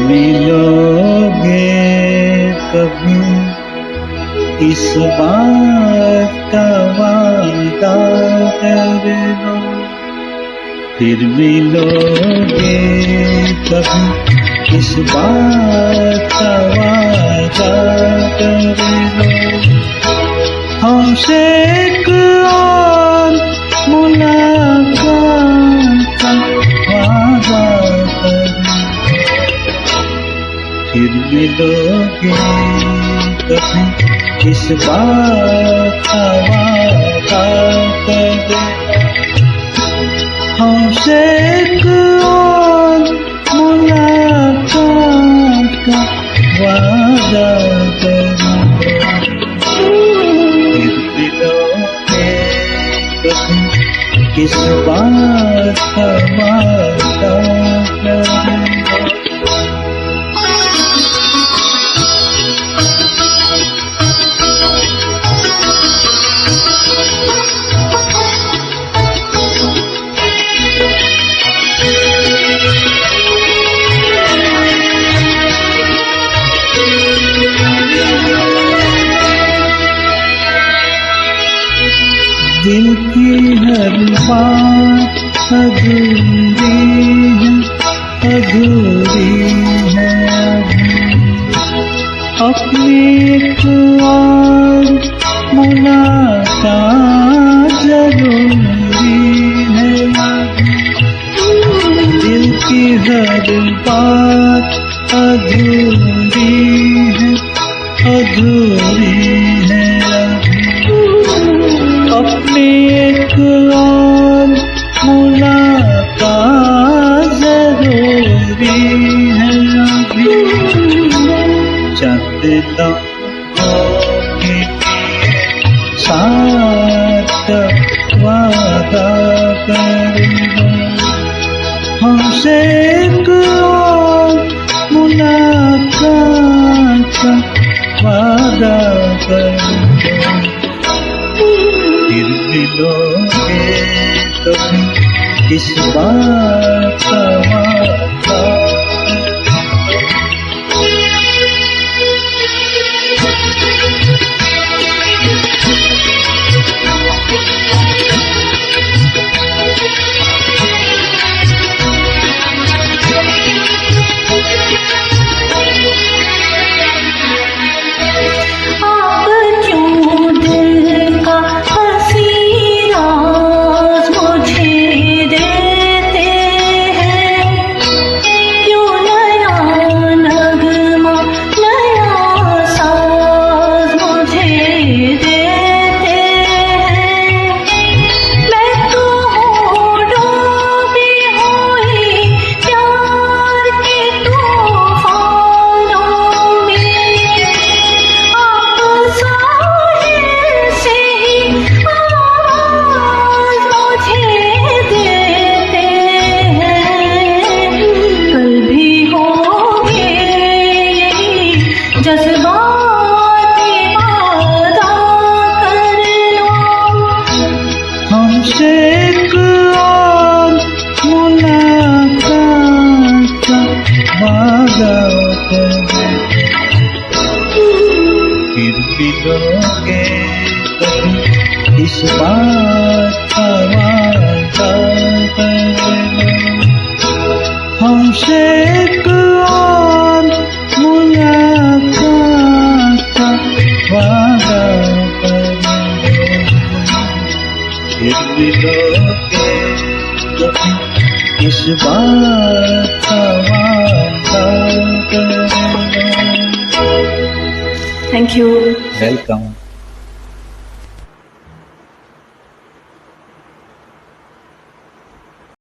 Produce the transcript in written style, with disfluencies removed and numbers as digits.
मिलोगे कभी इस बात का वादा कर लो, फिर मिलोगे कभी इस बात का वादा कर लो। हमसे एक और मुलाकात का वादा कर लो, फिर मिलोगे कभी इस बात का वादा कर लो। हमसे एक और मुलाकात का वादा करो, फिर मिलोगे कभी किस बात का वादा करो। दिल की हर बात अधूरी है अपनी एक और मुलाकात जरूरी है। दिल की हर बात अधूरी है अपनी एक और मुलाकात जरूरी है। अभी चंद के साथ वादा कर लो, हमसे एक और मुलाकात का वादा कर लो, फिर मिलोगे कभी इस बात का वादा। हमसे एक और मुलाकात का वादा करो, फिर मिलोगे कभी इस बात का वादा करो। हमसे एक और मुलाकात का वादा करो, फिर मिलोगे कभी इस बात का वादा करो। Thank you. वेलकम।